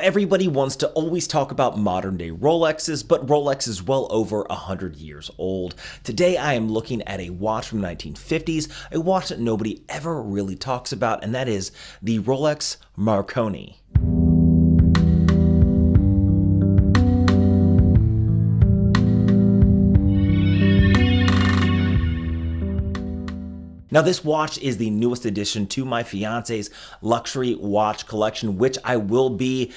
Everybody wants to always talk about modern day Rolexes, but Rolex is well over 100 years old. Today I am looking at a watch from the 1950s, a watch that nobody ever really talks about, and that is the Rolex Marconi. Now, this watch is the newest addition to my fiance's luxury watch collection, which I will be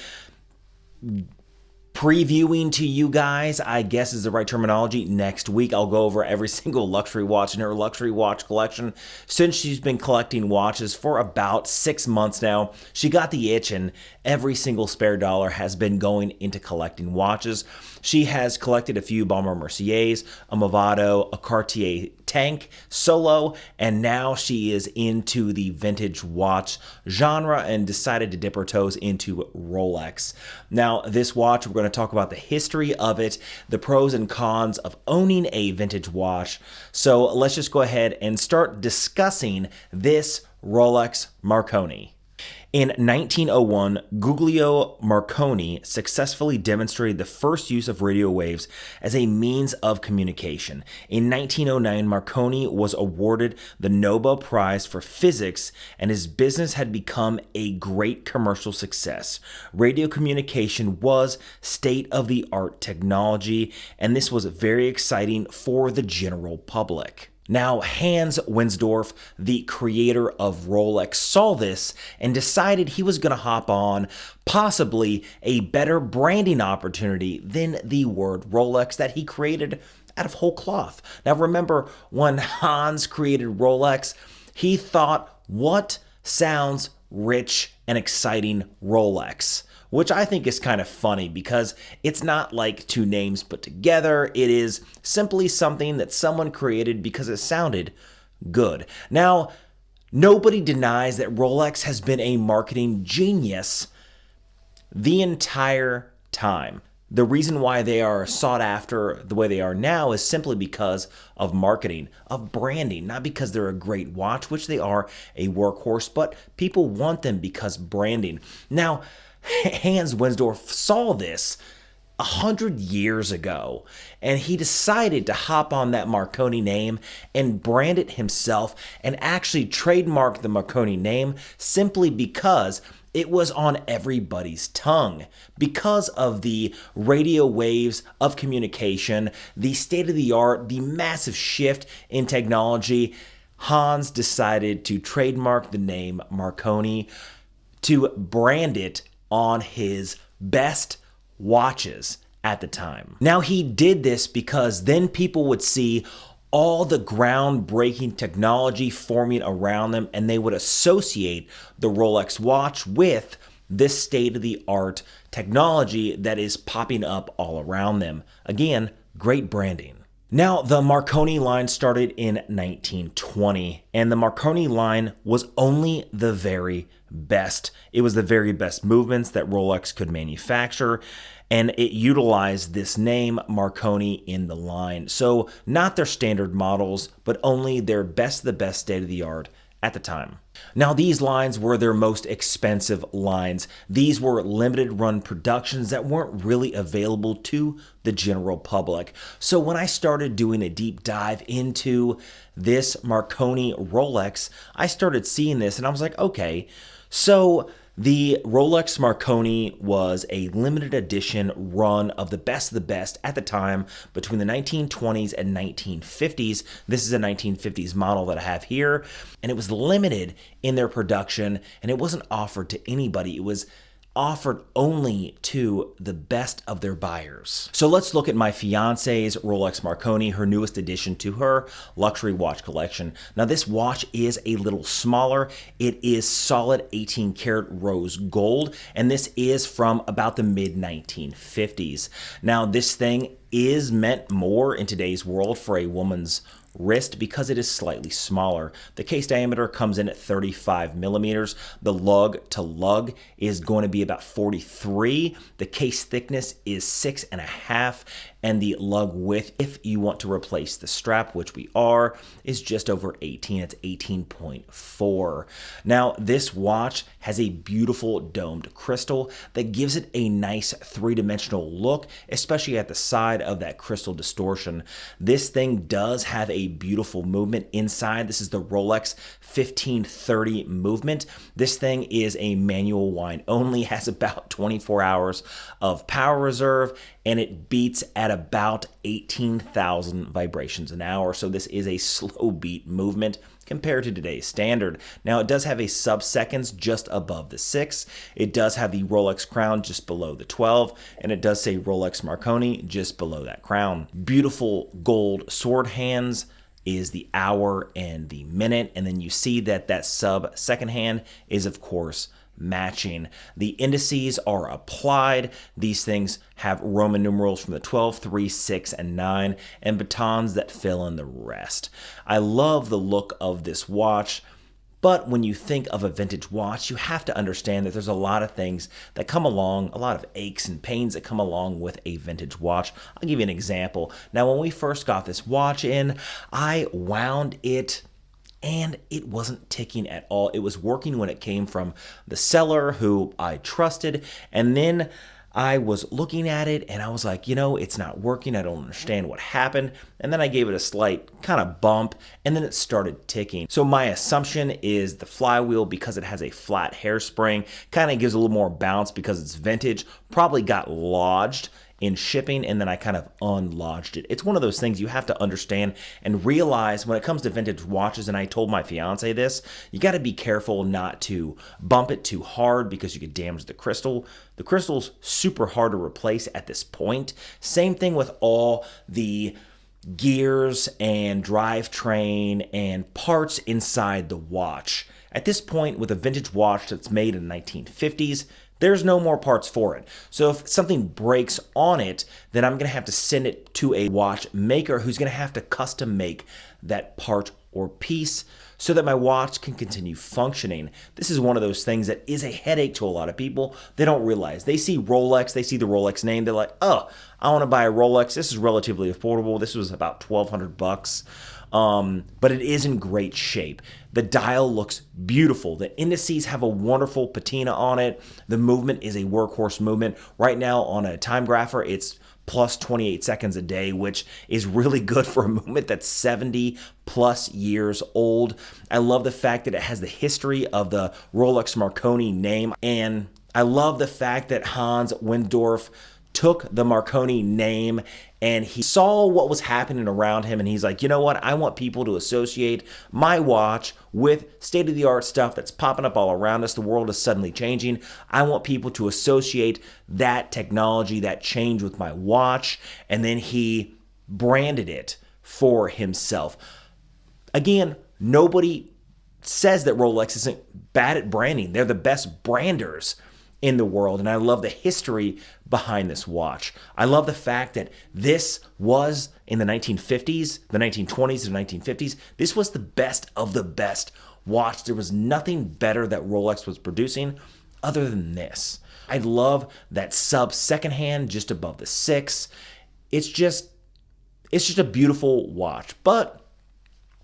previewing to you guys, I guess is the right terminology, next week. I'll go over every single luxury watch in her luxury watch collection. Since she's been collecting watches for about 6 months now, she got the itch and every single spare dollar has been going into collecting watches. She has collected a few Baume & Merciers, a Movado, a Cartier Tank Solo, and now she is into the vintage watch genre and decided to dip her toes into Rolex. Now, this watch, we're going to talk about the history of it, the pros and cons of owning a vintage watch. So let's just go ahead and start discussing this Rolex Marconi. In 1901, Guglielmo Marconi successfully demonstrated the first use of radio waves as a means of communication. In 1909, Marconi was awarded the Nobel Prize for Physics, and his business had become a great commercial success. Radio communication was state-of-the-art technology, and this was very exciting for the general public. Now, Hans Wilsdorf, the creator of Rolex, saw this and decided he was going to hop on possibly a better branding opportunity than the word Rolex that he created out of whole cloth. Now, remember when Hans created Rolex, he thought, what sounds rich and exciting Rolex? Which I think is kind of funny because it's not like two names put together. It is simply something that someone created because it sounded good. Now, nobody denies that Rolex has been a marketing genius the entire time. The reason why they are sought after the way they are now is simply because of marketing, of branding, not because they're a great watch, which they are, a workhorse, but people want them because branding. Now, Hans Wilsdorf saw this 100 years ago, and he decided to hop on that Marconi name and brand it himself and actually trademark the Marconi name simply because it was on everybody's tongue. Because of the radio waves of communication, the state-of-the-art, the massive shift in technology, Hans decided to trademark the name Marconi to brand it on his best watches at the time. Now, he did this because then people would see all the groundbreaking technology forming around them, and they would associate the Rolex watch with this state-of-the-art technology that is popping up all around them. Again, great branding. Now, the Marconi line started in 1920, and the Marconi line was only the very best. It was the very best movements that Rolex could manufacture, and it utilized this name Marconi in the line. So not their standard models, but only their best of the best state-of-the-art at the time. Now, these lines were their most expensive lines. These were limited run productions that weren't really available to the general public. So when I started doing a deep dive into this Marconi Rolex, I started seeing this and I was like, okay, so the Rolex Marconi was a limited edition run of the best at the time between the 1920s and 1950s. This is a 1950s model that I have here, and it was limited in their production, and it wasn't offered to anybody. It was offered only to the best of their buyers. So let's look at my fiance's Rolex Marconi, her newest addition to her luxury watch collection. Now, this watch is a little smaller. It is solid 18 karat rose gold, and this is from about the mid 1950s. Now, this thing is meant more in today's world for a woman's wrist because it is slightly smaller. The case diameter comes in at 35 millimeters. The lug to lug is going to be about 43. The case thickness is 6.5, and the lug width, if you want to replace the strap, which we are, is just over 18. It's 18.4. Now, this watch has a beautiful domed crystal that gives it a nice three-dimensional look, especially at the side of that crystal distortion. This thing does have a beautiful movement inside. This is the Rolex 1530 movement. This thing is a manual wind only, has about 24 hours of power reserve, and it beats at about 18,000 vibrations an hour. So this is a slow beat movement compared to today's standard. Now, it does have a sub-seconds just above the 6. It does have the Rolex crown just below the 12, and it does say Rolex Marconi just below that crown. Beautiful gold sword hands is the hour and the minute, and then you see that that sub-second hand is, of course, matching. The indices are applied. These things have Roman numerals from the 12, 3, 6, and 9, and batons that fill in the rest. I love the look of this watch, but when you think of a vintage watch, you have to understand that there's a lot of things that come along, a lot of aches and pains that come along with a vintage watch. I'll give you an example. Now, when we first got this watch in, I wound it and it wasn't ticking at all. It was working when it came from the seller who I trusted, and then I was looking at it and I was like, it's not working. I don't understand what happened. And then I gave it a slight kind of bump and then it started ticking. So my assumption is the flywheel, because it has a flat hairspring, kind of gives a little more bounce because it's vintage, probably got lodged in shipping, and then I kind of unlodged it. It's one of those things you have to understand and realize when it comes to vintage watches, and I told my fiance this, you got to be careful not to bump it too hard because you could damage the crystal. The crystal's super hard to replace at this point. Same thing with all the gears and drivetrain and parts inside the watch. At this point, with a vintage watch that's made in the 1950s, there's no more parts for it. So if something breaks on it, then I'm going to have to send it to a watch maker who's going to have to custom make that part or piece so that my watch can continue functioning. This is one of those things that is a headache to a lot of people. They don't realize. They see Rolex, they see the Rolex name, they're like, oh, I want to buy a Rolex. This is relatively affordable. This was about $1,200. But it is in great shape. The dial looks beautiful. The indices have a wonderful patina on it. The movement is a workhorse movement. Right now on a time grapher, it's plus 28 seconds a day, which is really good for a movement that's 70 plus years old. I love the fact that it has the history of the Rolex Marconi name, and I love the fact that Hans Wendorf took the Marconi name and he saw what was happening around him, and he's like, you know what? I want people to associate my watch with state-of-the-art stuff that's popping up all around us. The world is suddenly changing. I want people to associate that technology, that change with my watch, and then he branded it for himself. Again, nobody says that Rolex isn't bad at branding. They're the best branders in the world, and I love the history behind this watch. I love the fact that this was in the 1950s, the 1920s, the 1950s. This was the best of the best watch. There was nothing better that Rolex was producing other than this. I love that sub-second hand just above the 6. It's just a beautiful watch. But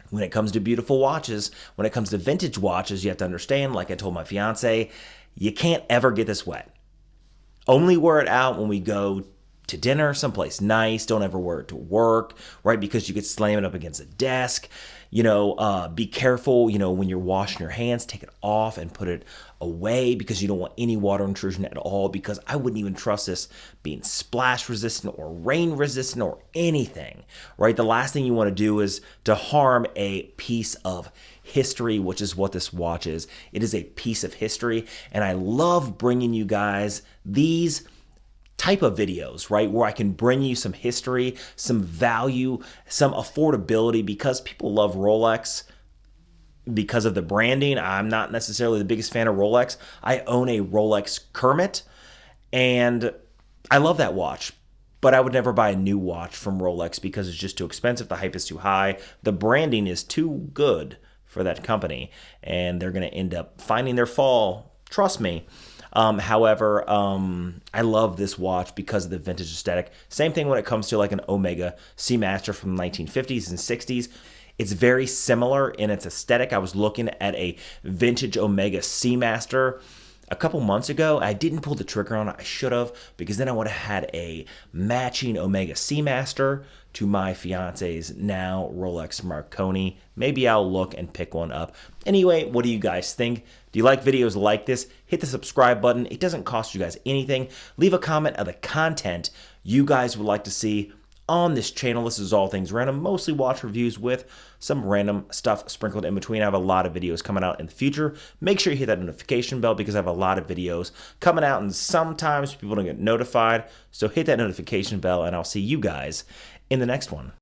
when it comes to beautiful watches, when it comes to vintage watches, you have to understand, like I told my fiance, you can't ever get this wet. Only wear it out when we go to dinner, someplace nice. Don't ever wear it to work, right? Because you could slam it up against a desk. Be careful, when you're washing your hands, take it off and put it away because you don't want any water intrusion at all, because I wouldn't even trust this being splash resistant or rain resistant or anything, right? The last thing you want to do is to harm a piece of history, which is what this watch is. It is a piece of history, and I love bringing you guys these type of videos, right, where I can bring you some history, some value, some affordability, because people love Rolex because of the branding. I'm not necessarily the biggest fan of Rolex. I own a Rolex Kermit, and I love that watch. but I would never buy a new watch from Rolex because it's just too expensive. The hype is too high. The branding is too good for that company, and they're going to end up finding their fall. Trust me. However, I love this watch because of the vintage aesthetic. Same thing when it comes to like an Omega Seamaster from the 1950s and 60s. It's very similar in its aesthetic. I was looking at a vintage Omega Seamaster a couple months ago. I didn't pull the trigger on it. I should have, because then I would have had a matching Omega Seamaster to my fiance's now Rolex Marconi. Maybe I'll look and pick one up. Anyway, what do you guys think? Do you like videos like this? Hit the subscribe button. It doesn't cost you guys anything. Leave a comment of the content you guys would like to see on this channel. This is All Things Random, mostly watch reviews with some random stuff sprinkled in between. I have a lot of videos coming out in the future. Make sure you hit that notification bell because I have a lot of videos coming out and sometimes people don't get notified. So hit that notification bell and I'll see you guys in the next one.